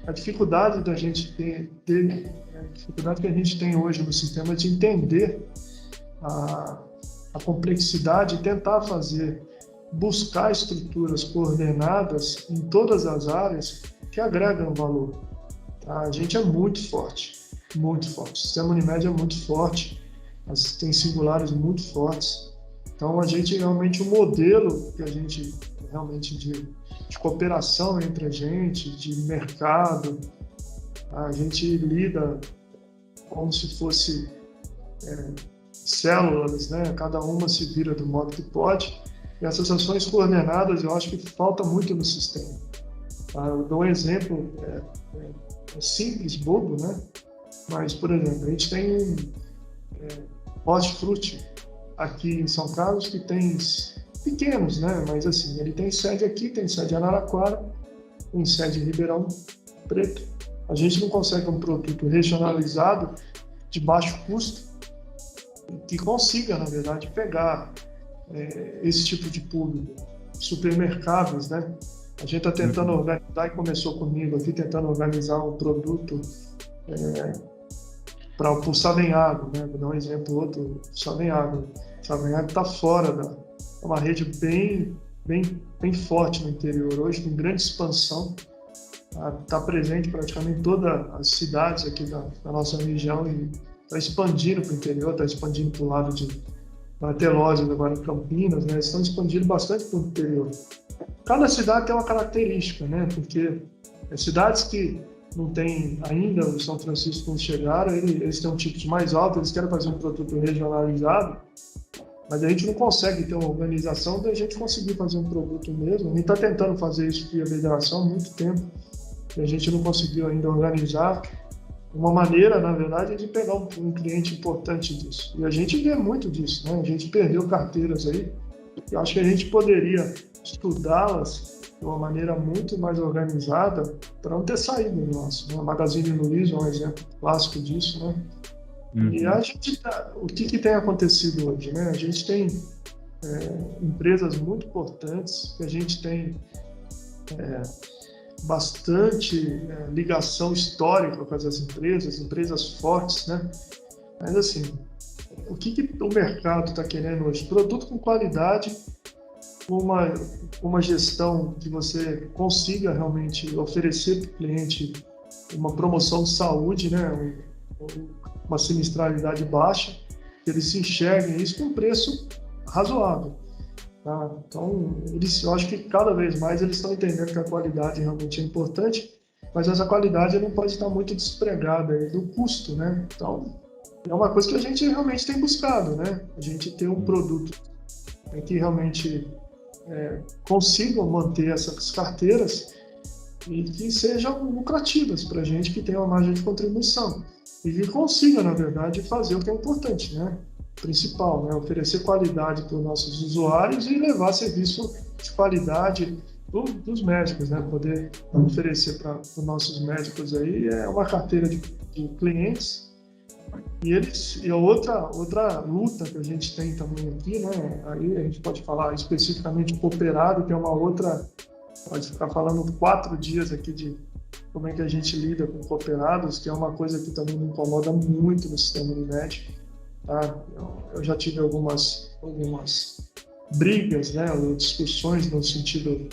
a dificuldade da gente a dificuldade que a gente tem hoje no sistema de entender a complexidade e tentar buscar estruturas coordenadas em todas as áreas que agregam valor. Tá? A gente é muito forte, muito forte. O sistema Unimed é muito forte, tem singulares muito fortes. Então, a gente realmente, o modelo que a gente realmente de cooperação entre a gente, de mercado, a gente lida como se fosse células, né? Cada uma se vira do modo que pode. E essas ações coordenadas, eu acho que falta muito no sistema. Eu dou um exemplo simples, bobo, né? Mas, por exemplo, a gente tem um hortifruti aqui em São Carlos que tem pequenos, né? Mas assim, ele tem sede aqui, tem sede em Araraquara, tem sede em Ribeirão Preto. A gente não consegue um produto regionalizado de baixo custo que consiga, na verdade, pegar esse tipo de público. Supermercados, né? A gente está tentando organizar, e começou comigo aqui, tentando organizar um produto para o Savenhago, né? Vou dar um exemplo outro, Savenhago. Savenhago está fora é uma rede bem forte no interior hoje, com grande expansão. Está presente praticamente em todas as cidades aqui da nossa região e está expandindo para o interior, está expandindo para o lado de Telósio, agora em Campinas, né? Estão expandindo bastante para o interior. Cada cidade tem uma característica, né? Porque cidades que não têm ainda, o São Francisco não chegaram, eles têm um ticket mais alto, eles querem fazer um produto regionalizado, mas a gente não consegue ter uma organização da gente conseguir fazer um produto mesmo. A gente está tentando fazer isso via federação há muito tempo, e a gente não conseguiu ainda organizar uma maneira, na verdade, de pegar um cliente importante disso. E a gente vê muito disso, né? A gente perdeu carteiras aí. Eu acho que a gente poderia estudá-las de uma maneira muito mais organizada para não ter saído nosso. Né? A Magazine Luiza é um exemplo clássico disso, né? E a gente o que tem acontecido hoje, né? A gente tem empresas muito importantes, que a gente tem bastante ligação histórica com essas empresas fortes, né? Mas assim, o que o mercado está querendo hoje? Produto com qualidade, uma gestão que você consiga realmente oferecer para o cliente uma promoção de saúde, né? Uma sinistralidade baixa, que eles se enxerguem isso com um preço razoável. Tá? Então, eu acho que cada vez mais eles estão entendendo que a qualidade realmente é importante, mas essa qualidade não pode estar muito despregada do custo, né? Então, é uma coisa que a gente realmente tem buscado, né? A gente ter um produto que realmente consiga manter essas carteiras e que sejam lucrativas para a gente, que tenha uma margem de contribuição e que consiga, na verdade, fazer o que é importante, né? Principal, né? Oferecer qualidade para os nossos usuários e levar serviço de qualidade dos médicos, né? Poder oferecer para os nossos médicos aí uma carteira de clientes e a outra luta que a gente tem também aqui, né? Aí a gente pode falar especificamente do cooperado, que é uma outra, pode ficar falando 4 dias aqui de como é que a gente lida com cooperados, que é uma coisa que também me incomoda muito no sistema Unimed. Tá? Eu já tive algumas brigas, né, ou discussões no sentido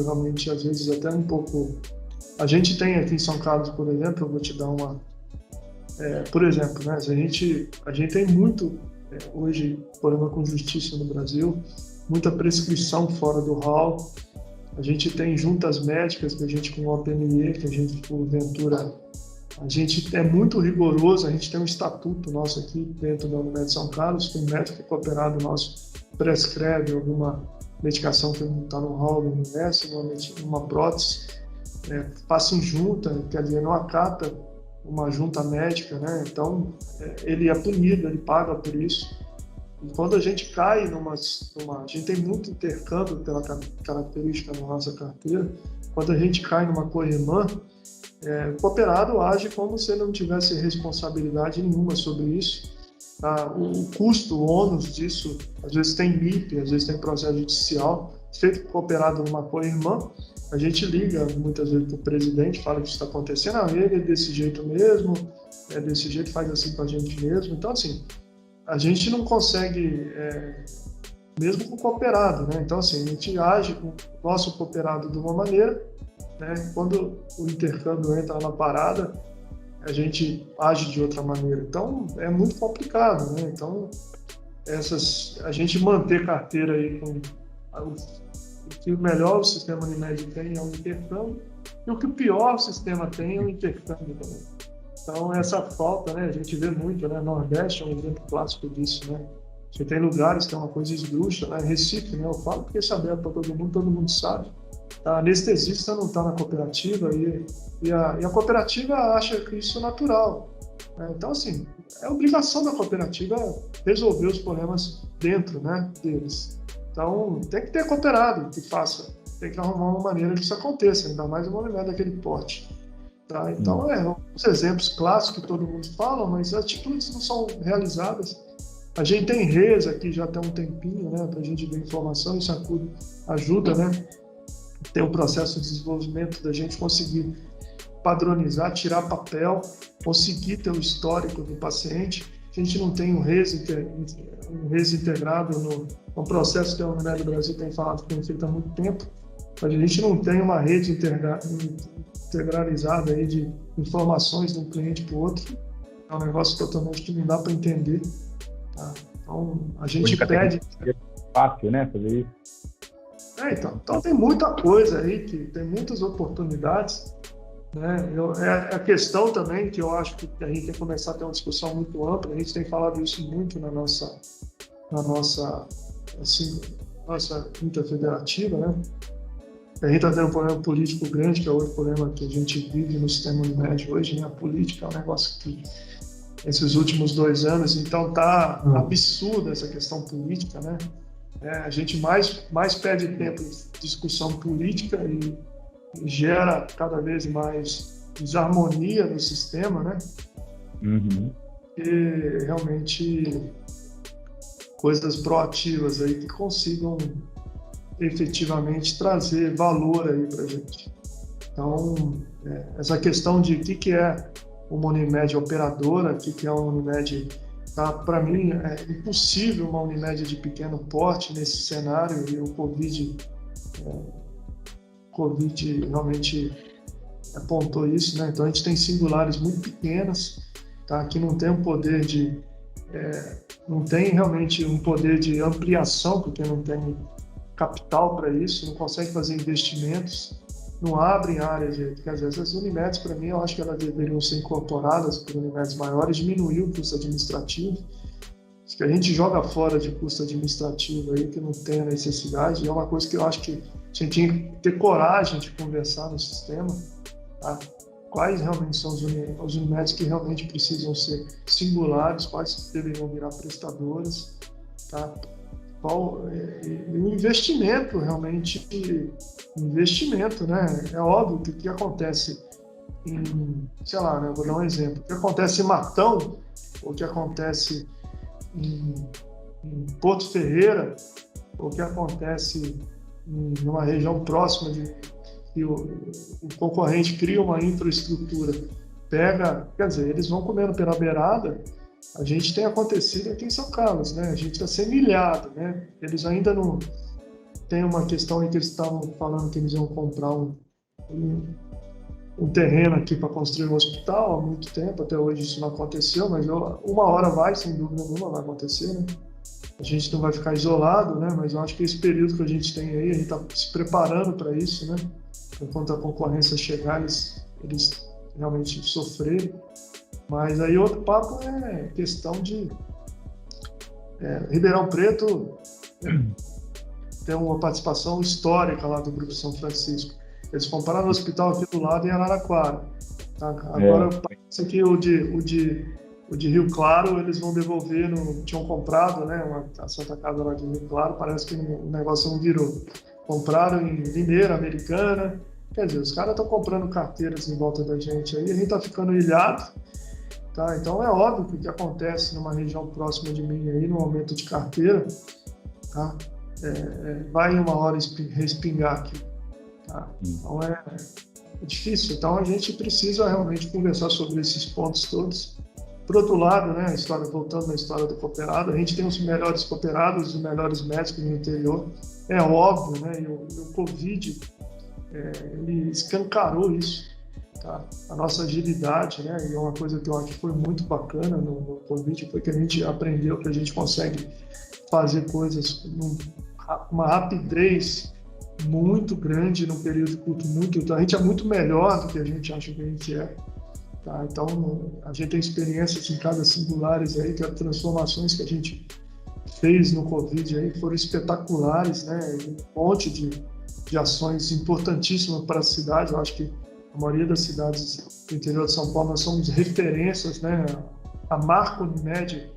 realmente, às vezes, até um pouco... A gente tem aqui em São Carlos, por exemplo, eu vou te dar uma... por exemplo, né, a gente tem muito, hoje, problema com justiça no Brasil, muita prescrição fora do hall. A gente tem juntas médicas, que a gente com o OPME, que a gente, porventura... A gente é muito rigoroso, a gente tem um estatuto nosso aqui dentro da Unimed São Carlos, que o médico cooperado nosso prescreve alguma medicação que não está no hall do universo, uma prótese, passa em junta, quer dizer, não acata uma junta médica, né? Então ele é punido, ele paga por isso. E quando a gente cai a gente tem muito intercâmbio pela característica da nossa carteira, quando a gente cai numa corrimã, o cooperado age como se ele não tivesse responsabilidade nenhuma sobre isso. O custo, o ônus disso, às vezes tem MIP, às vezes tem processo judicial, feito cooperado numa co-irmã, a gente liga muitas vezes para o presidente, fala que isso está acontecendo, ele é desse jeito mesmo, é desse jeito, faz assim com a gente mesmo. Então, assim, a gente não consegue, mesmo com o cooperado, né? Então, assim, a gente age com o nosso cooperado de uma maneira, né? Quando o intercâmbio entra na parada, a gente age de outra maneira. Então, é muito complicado, né? Então, a gente manter carteira aí com o que o melhor o sistema Unimed tem é o intercâmbio, e o que o pior o sistema tem é o intercâmbio também. Então, essa falta, né, a gente vê muito, né? Nordeste é um exemplo clássico disso, né? Você tem lugares que é uma coisa esdrúxula, né? Recife, né? Eu falo porque é aberto para todo mundo sabe. A anestesista não está na cooperativa e a cooperativa acha que isso é natural, né? Então, assim, é obrigação da cooperativa resolver os problemas dentro, né, deles. Então, tem que ter cooperado que faça, tem que arrumar uma maneira que isso aconteça, ainda mais uma unidade daquele porte. Tá? Então, os exemplos clássicos que todo mundo fala, mas as atitudes não são realizadas. A gente tem redes aqui já tem um tempinho, né, para a gente ver informação, isso ajuda, né? Tem um processo de desenvolvimento da gente conseguir padronizar, tirar papel, conseguir ter o histórico do paciente. A gente não tem um RES integrado no processo que a Unidade do Brasil tem falado que tem feito há muito tempo, mas a gente não tem uma rede integralizada aí de informações de um cliente para o outro. É um negócio totalmente que não dá para entender. Tá? Então, a gente pede... É fácil, né, fazer isso? Então tem muita coisa aí, tem muitas oportunidades, né? É a questão também que eu acho que a gente tem que começar a ter uma discussão muito ampla. A gente tem falado isso muito na nossa interfederativa, né? A gente está tendo um problema político grande, que é outro problema que a gente vive no sistema Unimed hoje, né? A política é um negócio que esses últimos 2 anos, então tá absurda essa questão política, né? A gente mais perde tempo em discussão política e gera cada vez mais desarmonia no sistema, né? Uhum. E realmente coisas proativas aí que consigam efetivamente trazer valor aí para a gente. Então, essa questão de o que é uma Unimed operadora, o que é uma Unimed... Tá? Para mim, é impossível uma Unimed de pequeno porte nesse cenário, e o Covid realmente apontou isso, né? Então, a gente tem singulares muito pequenas, tá? Que não tem um poder não tem realmente um poder de ampliação, porque não tem capital para isso, não consegue fazer investimentos, não abrem áreas quer dizer, essas Unimeds, para mim, eu acho que elas deveriam ser incorporadas por Unimeds maiores, diminuir o custo administrativo. Acho que a gente joga fora de custo administrativo aí, que não tem a necessidade, e é uma coisa que eu acho que a gente tinha que ter coragem de conversar no sistema, tá? Quais realmente são os Unimeds que realmente precisam ser singulares, quais deveriam virar prestadoras, tá? O investimento, realmente, né? É óbvio que o que acontece sei lá, né? Vou dar um exemplo. O que acontece em Matão, ou o que acontece em Porto Ferreira, ou o que acontece em uma região próxima que o concorrente cria uma infraestrutura, quer dizer, eles vão comendo pela beirada. A gente tem acontecido aqui em São Carlos, né? A gente está sendo milhado, né? Eles ainda não... Tem uma questão aí que eles estavam falando que eles iam comprar um terreno aqui para construir um hospital há muito tempo, até hoje isso não aconteceu, mas uma hora vai, sem dúvida nenhuma, vai acontecer, né? A gente não vai ficar isolado, né? Mas eu acho que esse período que a gente tem aí, a gente está se preparando para isso, né? Enquanto a concorrência chegar, eles realmente sofrerem. Mas aí outro papo é questão de Ribeirão Preto tem uma participação histórica lá do Grupo São Francisco. Eles compraram o hospital aqui do lado em Araraquara. Tá? Agora parece que o de Rio Claro eles vão devolver, tinham comprado, né, a Santa Casa lá de Rio Claro, parece que o negócio não virou. Compraram em Limeira, Americana. Quer dizer, os caras estão comprando carteiras em volta da gente aí, a gente está ficando ilhado. Tá? Então é óbvio que o que acontece numa região próxima de mim aí, no aumento de carteira, tá? vai uma hora respingar aqui. Tá? Então é difícil. Então a gente precisa realmente conversar sobre esses pontos todos. Por outro lado, né, voltando na história do cooperado, a gente tem os melhores cooperados, os melhores médicos no interior. É óbvio, né? E o Covid ele escancarou isso. Tá? A nossa agilidade, né? E uma coisa que eu acho que foi muito bacana no Covid foi que a gente aprendeu que a gente consegue fazer coisas com uma rapidez muito grande num período curto. A gente é muito melhor do que a gente acha que a gente é. Tá? Então, a gente tem experiências em cada singulares aí, que as transformações que a gente fez no Covid aí foram espetaculares, né? Um monte de ações importantíssimas para a cidade. Eu acho que a maioria das cidades do interior de São Paulo nós somos referências, né? A marca Unimed,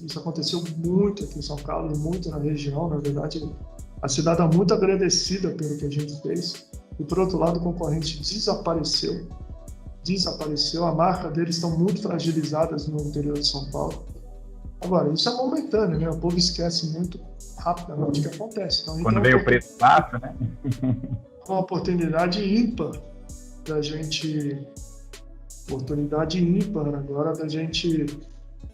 isso aconteceu muito aqui em São Carlos, muito na região, na verdade. A cidade é muito agradecida pelo que a gente fez. E, por outro lado, o concorrente desapareceu. A marca deles estão muito fragilizadas no interior de São Paulo. Agora, isso é momentâneo, né? O povo esquece muito rapidamente o que acontece. Então, quando vem o preço baixo, né? Uma oportunidade ímpar da gente... Oportunidade ímpar agora da gente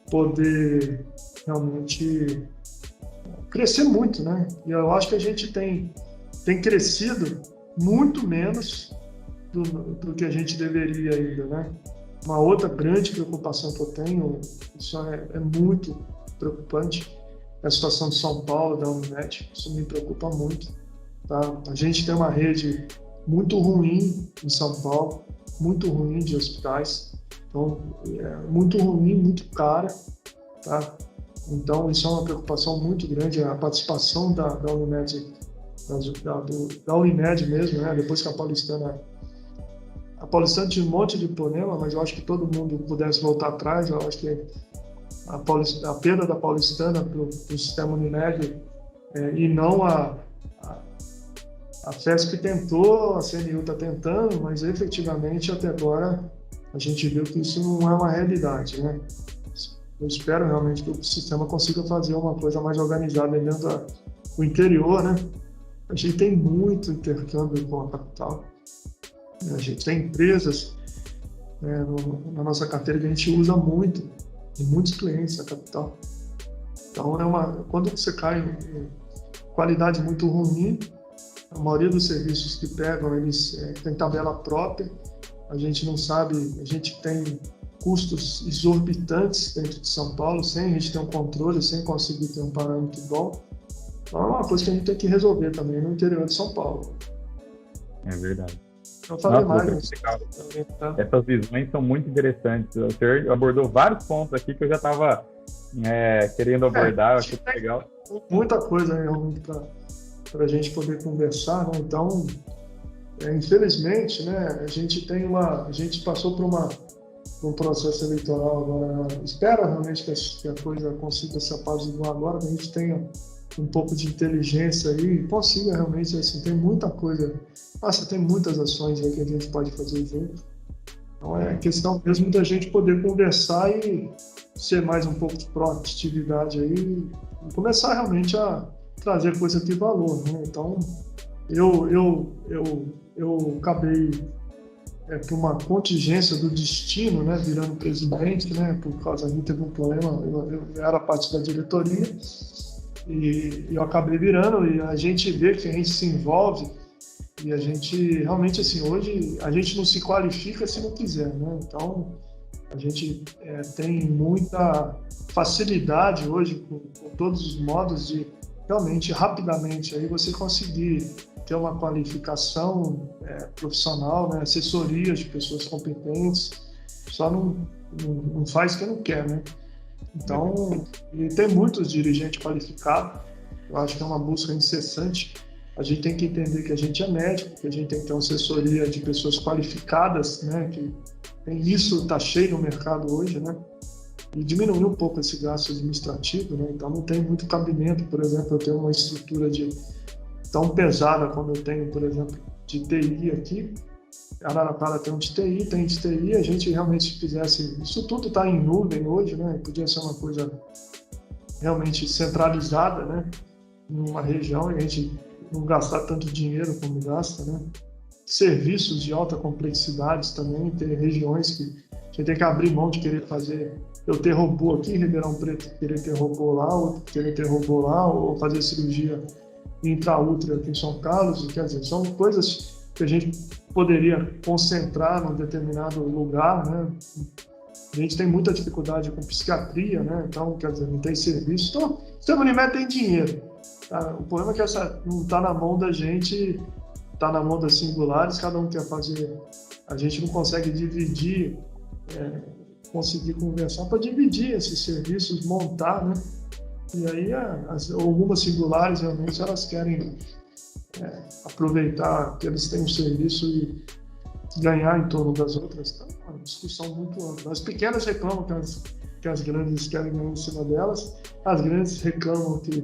poder realmente crescer muito, né? E eu acho que a gente tem crescido muito menos do que a gente deveria ainda, né? Uma outra grande preocupação que eu tenho, isso é muito preocupante, é a situação de São Paulo, da Unimed. Isso me preocupa muito. Tá? A gente tem uma rede muito ruim em São Paulo, muito ruim de hospitais, então muito ruim, muito cara, tá? Então isso é uma preocupação muito grande, a participação da Unimed, da Unimed mesmo, né? Depois que a Paulistana tinha um monte de problema, mas eu acho que todo mundo pudesse voltar atrás. Eu acho que a perda da Paulistana para o sistema Unimed e não a FESP tentou, a CNU está tentando, mas efetivamente até agora a gente viu que isso não é uma realidade, né? Eu espero realmente que o sistema consiga fazer uma coisa mais organizada dentro do interior, né? A gente tem muito intercâmbio com a capital. A gente tem empresas na nossa carteira que a gente usa muito, tem muitos clientes na capital. Então, quando você cai em qualidade muito ruim, a maioria dos serviços que pegam, eles têm tabela própria, a gente não sabe, a gente tem custos exorbitantes dentro de São Paulo, sem a gente ter um controle, sem conseguir ter um parâmetro bom. Então, é uma coisa que a gente tem que resolver também no interior de São Paulo. É verdade. Eu falei mais. Essas visões são muito interessantes. O senhor abordou vários pontos aqui que eu já estava querendo abordar. Acho que legal. Muita coisa realmente para a gente poder conversar, né? Então, infelizmente, né, a gente passou por um processo eleitoral agora. Espero realmente que a coisa consiga se apaziguar agora, que a gente tenha um pouco de inteligência aí e consiga realmente, assim, tem muita coisa. Tem muitas ações aí que a gente pode fazer junto. Então é questão mesmo da gente poder conversar e ser mais um pouco de proatividade aí e começar realmente a trazer coisa de valor, né? Então eu acabei por uma contingência do destino, né, virando presidente, né, por causa de teve um problema, eu era parte da diretoria e eu acabei virando, e a gente vê que a gente se envolve e a gente realmente, assim, hoje a gente não se qualifica se não quiser, né? Então a gente tem muita facilidade hoje com todos os modos de realmente rapidamente aí você conseguir ter uma qualificação profissional, né? Assessorias de pessoas competentes, só não faz quem não quer, né? Então, e tem muitos dirigentes qualificados, eu acho que é uma busca incessante. A gente tem que entender que a gente é médico, que a gente tem que ter uma assessoria de pessoas qualificadas, né? Que isso está cheio no mercado hoje, né? E diminuir um pouco esse gasto administrativo, né? Então não tem muito cabimento, por exemplo, eu tenho uma estrutura tão pesada como eu tenho, por exemplo, de TI aqui. Araraquara tem um de TI, tem de TI, a gente realmente fizesse... Isso tudo está em nuvem hoje, né? Podia ser uma coisa realmente centralizada, né? numa região e a gente não gastar tanto dinheiro como gasta, né? Serviços de alta complexidade também, tem regiões que a gente tem que abrir mão de querer fazer, eu ter robô aqui em Ribeirão Preto, querer ter robô lá, ou querer ter robô lá, ou fazer cirurgia intraútero aqui em São Carlos, quer dizer, são coisas que a gente poderia concentrar num determinado lugar, né? A gente tem muita dificuldade com psiquiatria, né? Então, quer dizer, não tem serviço. Então, o Unimed tem dinheiro. Tá? O problema é que não está na mão da gente, está na mão das singulares, cada um quer fazer. A gente não consegue dividir, conseguir conversar para dividir esses serviços, montar, né? E aí, algumas singulares, realmente, elas querem aproveitar que eles têm um serviço e ganhar em torno das outras. Então, é uma discussão muito ampla. As pequenas reclamam que as grandes querem ganhar em cima delas, as grandes reclamam que,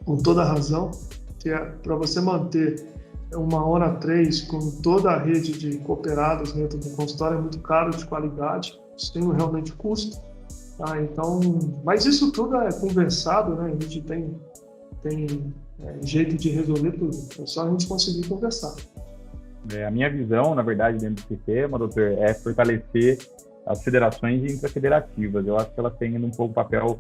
com toda razão, que para você manter uma Hora 3 com toda a rede de cooperados dentro do consultório é muito caro, de qualidade, isso tem realmente custo. Tá? Então, mas isso tudo é conversado, né? A gente tem jeito de resolver tudo, é só a gente conseguir conversar. A minha visão, na verdade, dentro do sistema, doutor, é fortalecer as federações intrafederativas. Eu acho que elas têm um pouco papel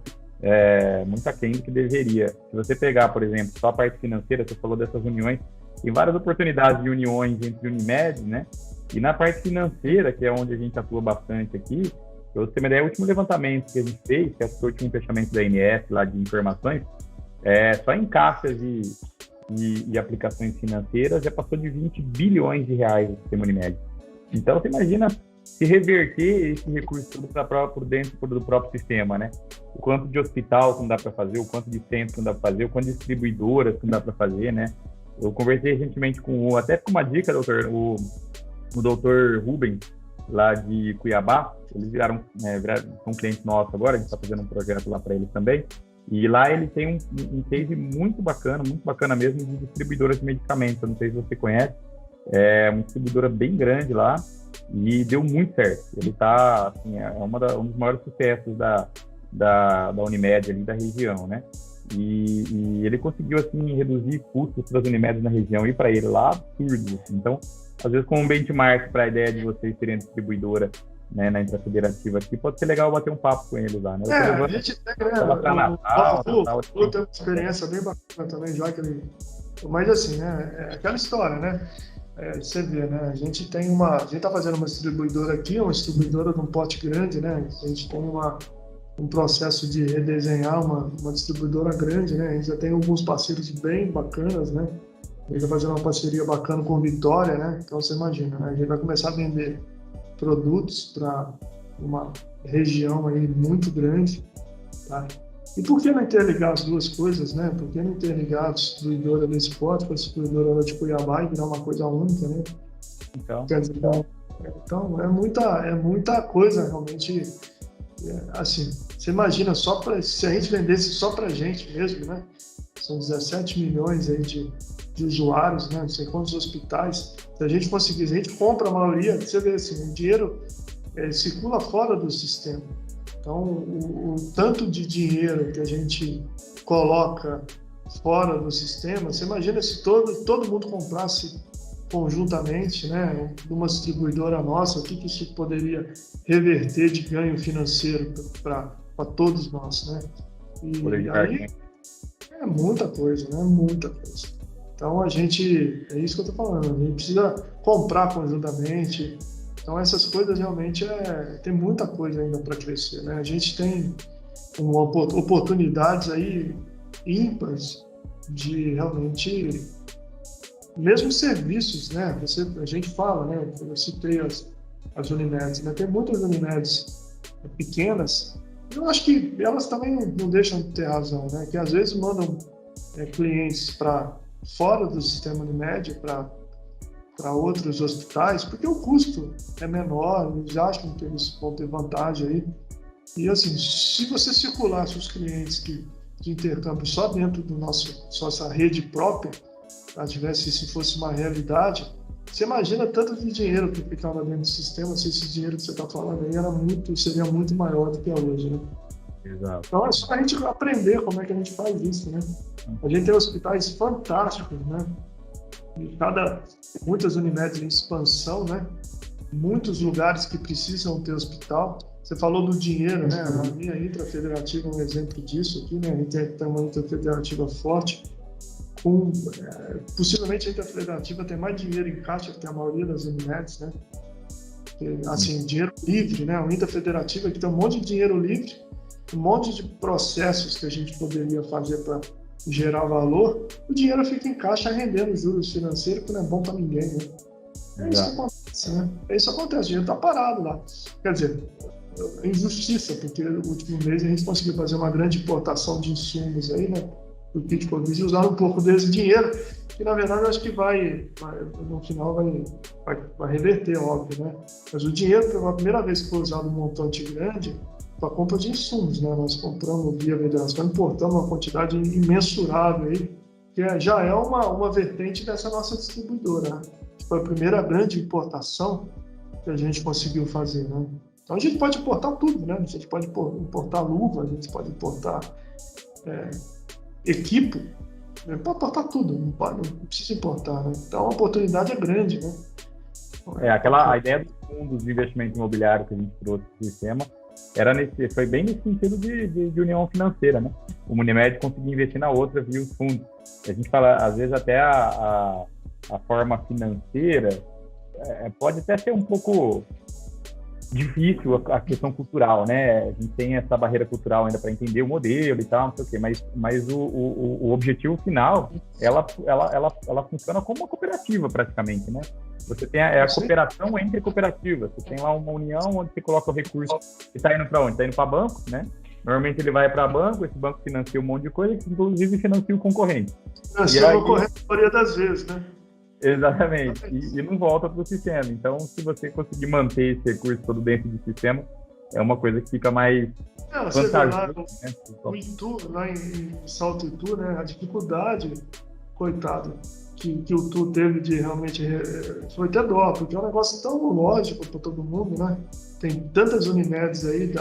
muito aquém do que deveria. Se você pegar, por exemplo, só a parte financeira, você falou dessas uniões, tem várias oportunidades de uniões entre Unimed, né? E na parte financeira, que é onde a gente atua bastante aqui, para você ter uma ideia, o último levantamento que a gente fez, que é o último fechamento da ANS, lá de informações, só em caixas e aplicações financeiras já passou de 20 bilhões de reais o sistema Unimed. Então, você imagina se reverter esse recurso tudo para dentro do próprio sistema, né? O quanto de hospital que não dá para fazer, o quanto de centro que não dá para fazer, o quanto de distribuidoras que não dá para fazer, né? Eu conversei recentemente até com uma dica, doutor, o doutor Rubens, lá de Cuiabá, eles são clientes nossos agora, a gente está fazendo um projeto lá para eles também, e lá ele tem um case muito bacana mesmo, de distribuidoras de medicamentos. Eu não sei se você conhece, é uma distribuidora bem grande lá, e deu muito certo. Ele está, assim, um dos maiores sucessos da Unimed ali da região, né? E ele conseguiu, assim, reduzir custos para as Unimed na região e para ele lá, absurdo. Então, às vezes, como um benchmark para a ideia de vocês terem distribuidora, né, na intrafederativa aqui, pode ser legal bater um papo com eles lá, né? A gente tem, tem uma experiência bem bacana também, já que ele... Mas, assim, né, é aquela história, né? Você vê, né? A gente está fazendo uma distribuidora aqui, uma distribuidora de um pote grande, né? A gente tem um processo de redesenhar uma distribuidora grande, né? A gente já tem alguns parceiros bem bacanas, né? A gente vai fazer uma parceria bacana com Vitória, né? Então você imagina, né? A gente vai começar a vender produtos para uma região aí muito grande, tá? E por que não interligar as duas coisas, né? Por que não interligar a distribuidora do esporte com a distribuidora de Cuiabá e virar uma coisa única, né? Então, quer dizer, então é muita coisa realmente. Assim, você imagina, se a gente vendesse só para a gente mesmo, né? São 17 milhões aí de usuários, né? Não sei quantos hospitais. Se a gente conseguisse, a gente compra a maioria, você vê assim, o dinheiro circula fora do sistema. Então, o tanto de dinheiro que a gente coloca fora do sistema, você imagina se todo mundo comprasse conjuntamente, né, numa distribuidora nossa, o que isso poderia reverter de ganho financeiro para todos nós, né? E aí é muita coisa, né? Muita coisa. Então é isso que eu estou falando, a gente precisa comprar conjuntamente. Então essas coisas realmente tem muita coisa ainda para crescer, né? A gente tem oportunidades aí ímpares de realmente, mesmo serviços, né? A gente fala, né? Eu citei as Unimeds, né? Tem muitas Unimeds pequenas. Eu acho que elas também não deixam de ter razão, né? Que às vezes mandam clientes para fora do sistema Unimed, para outros hospitais, porque o custo é menor, eles acham que eles vão ter vantagem aí. E assim, se você circulasse os clientes de intercâmbio só dentro do nossa rede própria, se fosse uma realidade, você imagina tanto de dinheiro que ficava dentro do sistema, se esse dinheiro que você está falando aí seria muito maior do que é hoje, né? Exato. Então é só a gente aprender como é que a gente faz isso, né? A gente tem hospitais fantásticos, né? E muitas Unimedes em expansão, né? Muitos lugares que precisam ter hospital. Você falou do dinheiro, né? A minha intrafederativa é um exemplo disso aqui, né? A gente tem uma intrafederativa forte. Possivelmente a intrafederativa tem mais dinheiro em caixa que a maioria das Unimedes, né? Assim, dinheiro livre, né? Uma intrafederativa que tem um monte de dinheiro livre, um monte de processos que a gente poderia fazer para gerar valor, o dinheiro fica em caixa rendendo juros financeiros, que não é bom para ninguém, né? É isso que acontece, né? É isso que acontece, o dinheiro está parado lá. Quer dizer, é injustiça, porque no último mês a gente conseguiu fazer uma grande importação de insumos aí, né? Do kit Covid, e usar um pouco desse dinheiro, que na verdade eu acho que no final vai reverter, óbvio, né? Mas o dinheiro, pela primeira vez que foi usado um montante grande, para compra de insumos, né? Nós compramos via federação, importamos uma quantidade imensurável aí, que já é uma vertente dessa nossa distribuidora, né? Foi a primeira grande importação que a gente conseguiu fazer, né? Então a gente pode importar tudo, né? A gente pode importar luva, a gente pode importar equipo, né? Pode importar tudo, não precisa importar, né? Então a oportunidade é grande, né? A ideia dos fundos de investimento imobiliário que a gente trouxe para o sistema foi bem nesse sentido de união financeira, né? Uma Unimed conseguir investir na outra via os fundos. A gente fala, às vezes, até a forma financeira pode até ser um pouco difícil a questão cultural, né? A gente tem essa barreira cultural ainda para entender o modelo e tal, não sei o quê, mas o objetivo final, ela funciona como uma cooperativa praticamente, né? Você tem a cooperação entre cooperativas. Você tem lá uma união onde você coloca o recurso que está indo para onde? Está indo para banco, né? Normalmente ele vai para banco, esse banco financia um monte de coisa, inclusive financia o concorrente. Financia o concorrente a maioria das vezes, né? Exatamente, e não volta para o sistema. Então, se você conseguir manter esse recurso todo dentro do sistema, é uma coisa que fica mais vantajosa. Né? O Itu, lá em Salto Itu, né? A dificuldade, coitado, que o Itu teve de realmente... Foi até dó, porque é um negócio tão lógico para todo mundo, né? Tem tantas Unimedes aí,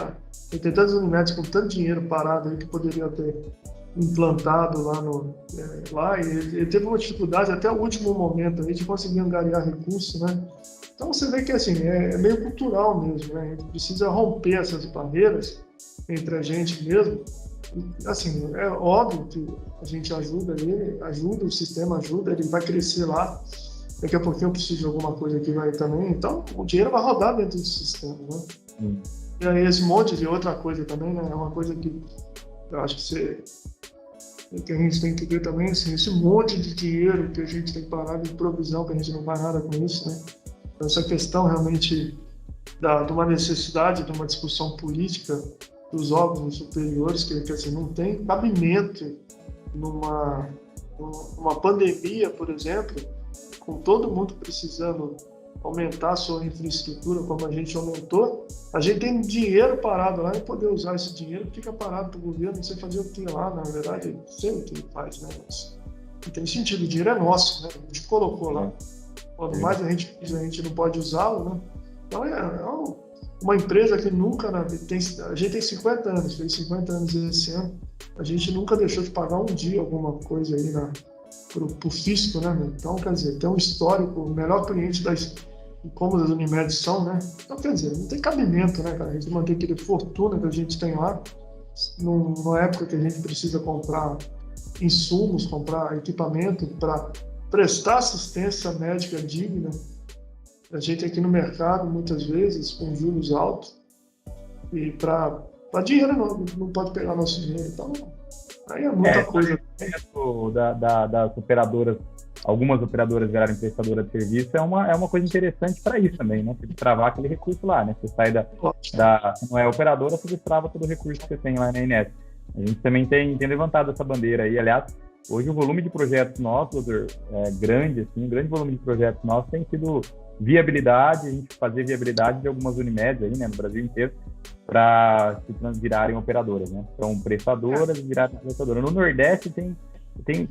tem tantas Unimedes com tanto dinheiro parado aí que poderia ter implantado lá, e ele teve uma dificuldade até o último momento aí de conseguir angariar recursos, né? Então você vê que assim, é meio cultural mesmo, né? A gente precisa romper essas barreiras entre a gente mesmo. E, assim, é óbvio que a gente ajuda ele, o sistema ajuda, ele vai crescer lá. Daqui a pouquinho eu preciso de alguma coisa que vai também. Então o dinheiro vai rodar dentro do sistema, né? E aí esse monte de outra coisa também, né? É uma coisa que eu acho que a gente tem que ver também, assim, esse monte de dinheiro que a gente tem parado em provisão, que a gente não faz nada com isso, né? Então, essa questão realmente de uma necessidade, de uma discussão política dos órgãos superiores, que assim, não tem cabimento numa pandemia, por exemplo, com todo mundo precisando aumentar a sua infraestrutura como a gente aumentou, a gente tem dinheiro parado lá e poder usar esse dinheiro fica parado para o governo, não sei fazer o que lá, na verdade, não sei o que ele faz, né? Mas não tem sentido, o dinheiro é nosso, né? A gente colocou lá. Quanto mais a gente não pode usá-lo, né? Então é uma empresa que nunca, né, a gente tem 50 anos, fez 50 anos esse ano, a gente nunca deixou de pagar um dia alguma coisa aí pro fisco, né? Então, quer dizer, tem um histórico, o melhor cliente como as Unimedes são, né? Então, quer dizer, não tem cabimento, né, cara? A gente manter aquele fortuna que a gente tem lá, numa época que a gente precisa comprar insumos, comprar equipamento para prestar assistência médica digna. A gente aqui no mercado, muitas vezes, com juros altos, e para dinheiro não pode pegar nosso dinheiro. Então, aí é muita coisa. Das operadoras, algumas operadoras virarem prestadoras de serviço, é uma coisa interessante para isso também, né? Você destravar aquele recurso lá, né? Você sai não é operadora, você destrava todo o recurso que você tem lá na Inés. A gente também tem levantado essa bandeira aí. Aliás, hoje o volume de projetos nossos, doutor, é grande, assim, um grande volume de projetos nossos tem sido viabilidade, a gente fazer viabilidade de algumas Unimedes aí, né, no Brasil inteiro, para se virarem operadoras, né? São prestadoras e virarem prestadoras. No Nordeste tem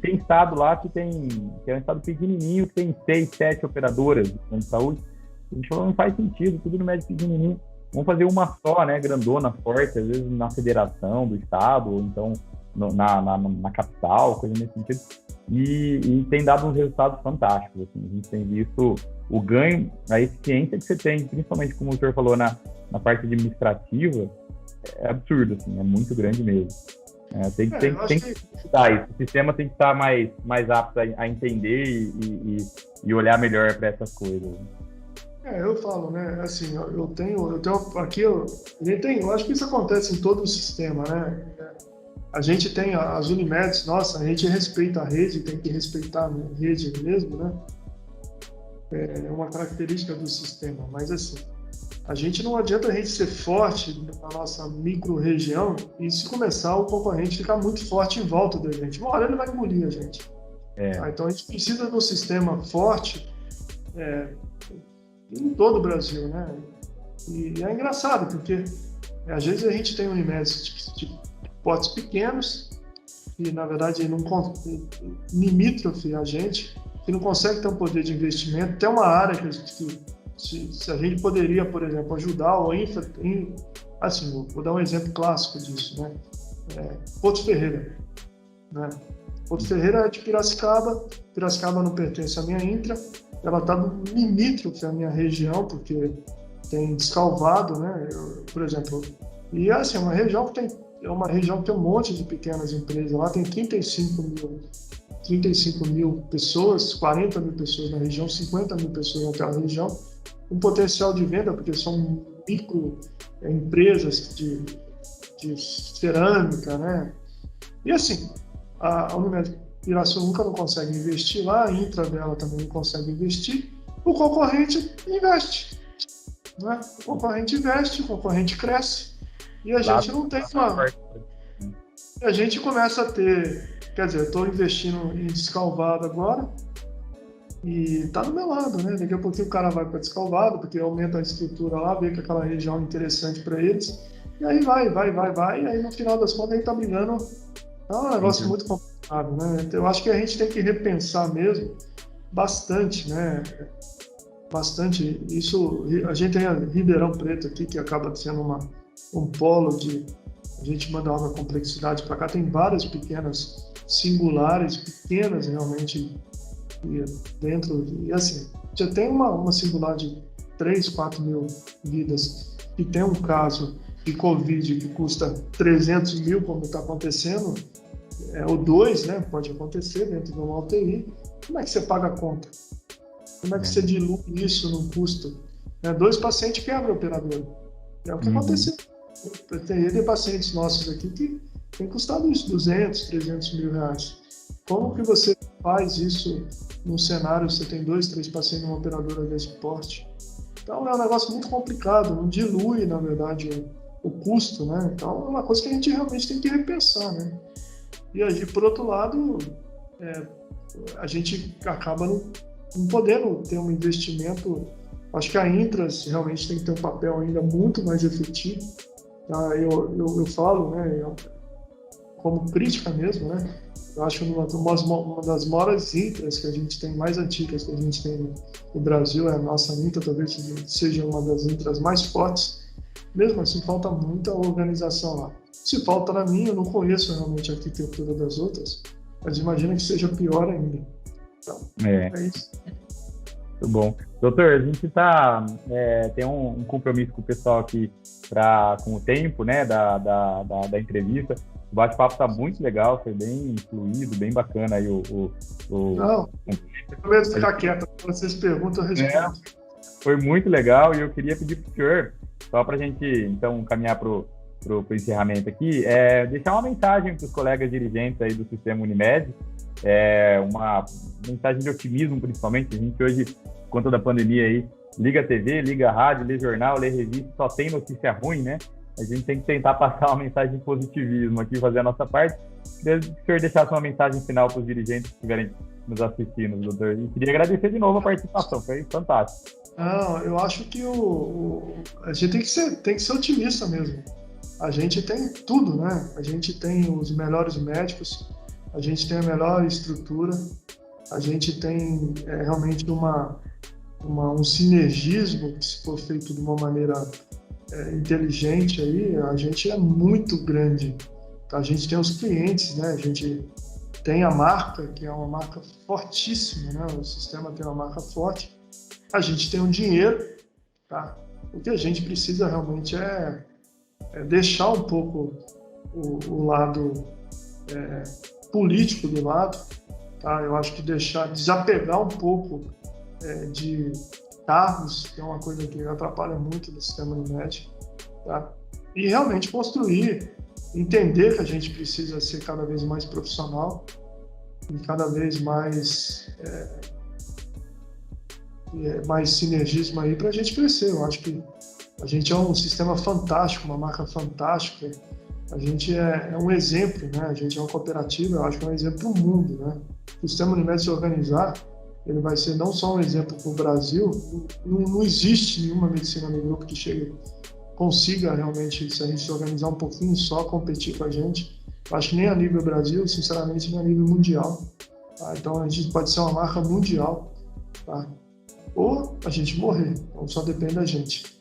estado lá que é um estado pequenininho, que tem 6, 7 operadoras de plano de saúde. A gente falou, não faz sentido, tudo no médio pequenininho. vamos fazer uma só, né, grandona, forte, às vezes na federação do estado, ou então na capital, coisa nesse sentido, e tem dado uns resultados fantásticos, assim. A gente tem visto o ganho, a eficiência que você tem, principalmente como o senhor falou, na parte administrativa, é absurdo, assim, é muito grande mesmo. Tem que estudar isso. O sistema tem que estar mais apto a entender e olhar melhor para essas coisas. Eu falo, né? Assim, eu tenho aqui, eu acho que isso acontece em todo o sistema, né? A gente tem as Unimedes, nossa, a gente respeita a rede, tem que respeitar a rede mesmo, né? É uma característica do sistema, mas assim, a gente não adianta a gente ser forte na nossa micro-região e se começar o concorrente ficar muito forte em volta da gente. Uma hora ele vai engolir a gente. Então a gente precisa de um sistema forte em todo o Brasil, né? E é engraçado, porque às vezes a gente tem Unimedes de portes pequenos e, na verdade, limítrofe a gente, que não consegue ter um poder de investimento. Tem uma área que se a gente poderia, por exemplo, ajudar ou assim, vou dar um exemplo clássico disso, né? Porto Ferreira, né? Porto Ferreira é de Piracicaba não pertence à minha intra, ela está no limítrofe à minha região, porque tem Descalvado, né? Por exemplo, e assim, é uma região que tem um monte de pequenas empresas, lá tem 35 mil pessoas, 40 mil pessoas na região, 50 mil pessoas naquela região, um potencial de venda, porque são micro empresas de cerâmica, né? E assim, a Unimed Pirassununga não consegue investir lá, a Intra dela também não consegue investir, o concorrente investe, né? O concorrente cresce, e a gente não tem a gente começa a ter, quer dizer, eu estou investindo em Descalvado agora, e tá do meu lado, né? Daqui a pouquinho o cara vai para Descalvado, porque aumenta a estrutura lá, vê que aquela região é interessante para eles, e aí vai, e aí no final das contas a gente tá brigando. É um negócio muito complicado, né? Então, eu acho que a gente tem que repensar mesmo bastante, né? Bastante. Isso, a gente tem a Ribeirão Preto aqui, que acaba sendo um polo de... A gente manda uma complexidade para cá, tem várias pequenas singulares, pequenas realmente dentro, e assim, já tem uma singular de 3, 4 mil vidas, e tem um caso de Covid que custa 300 mil, como está acontecendo, ou 2, né, pode acontecer dentro de uma UTI, como é que você paga a conta? Como é que você dilui isso num custo? 2 pacientes quebram a operadora. É o que aconteceu. Tem pacientes nossos aqui que tem custado isso, 200, 300 mil reais. Como que você faz isso num cenário, você tem 2, 3 pacientes numa operadora desse porte? Então é um negócio muito complicado, não dilui, na verdade, o custo, né? Então é uma coisa que a gente realmente tem que repensar, né? E aí, por outro lado, a gente acaba não podendo ter um investimento. Acho que a Intras realmente tem que ter um papel ainda muito mais efetivo. Tá? Eu falo, né, como crítica mesmo, né? Eu acho uma das maiores Intras que a gente tem, mais antigas que a gente tem no Brasil, é a nossa Intra, talvez seja uma das Intras mais fortes. Mesmo assim, falta muita organização lá. Se falta na minha, eu não conheço realmente a arquitetura das outras, mas imagina que seja pior ainda. Então, é isso. Muito bom. Doutor, a gente tem um compromisso com o pessoal aqui com o tempo, né, da entrevista. O bate-papo está muito legal, foi bem fluido, bem bacana aí Não, eu mesmo ficar quieto. Quando vocês perguntam, eu respondo. Foi muito legal e eu queria pedir para o senhor, só para a gente, então, caminhar para o encerramento aqui, deixar uma mensagem para os colegas dirigentes aí do Sistema Unimed, uma mensagem de otimismo, principalmente. A gente hoje, por conta da pandemia aí, liga a TV, liga a rádio, lê jornal, lê revista, só tem notícia ruim, né? A gente tem que tentar passar uma mensagem de positivismo aqui, fazer a nossa parte. Queria que o senhor deixasse uma mensagem final para os dirigentes que estiverem nos assistindo, doutor. E queria agradecer de novo a participação, foi fantástico. Não, eu acho que a gente tem que ser otimista mesmo. A gente tem tudo, né? A gente tem os melhores médicos, a gente tem a melhor estrutura, a gente tem realmente um sinergismo que, se for feito de uma maneira inteligente aí, a gente é muito grande. A gente tem os clientes, né? A gente tem a marca, que é uma marca fortíssima, né? O sistema tem uma marca forte. A gente tem o dinheiro, tá? O que a gente precisa realmente é deixar um pouco o lado político do lado, tá? Eu acho que desapegar um pouco de cargos, que é uma coisa que atrapalha muito no sistema Unimed, tá? E realmente construir, entender que a gente precisa ser cada vez mais profissional e cada vez mais sinergismo aí para a gente crescer. Eu acho que a gente é um sistema fantástico, uma marca fantástica. A gente é um exemplo, né? A gente é uma cooperativa, eu acho que é um exemplo para o mundo, né? O sistema Unimed se organizar, ele vai ser não só um exemplo para o Brasil. Não existe nenhuma medicina no grupo que consiga realmente, se a gente se organizar um pouquinho só, competir com a gente. Eu acho que nem a nível Brasil, sinceramente, nem a nível mundial. Tá? Então a gente pode ser uma marca mundial, tá? Ou a gente morrer, então só depende da gente.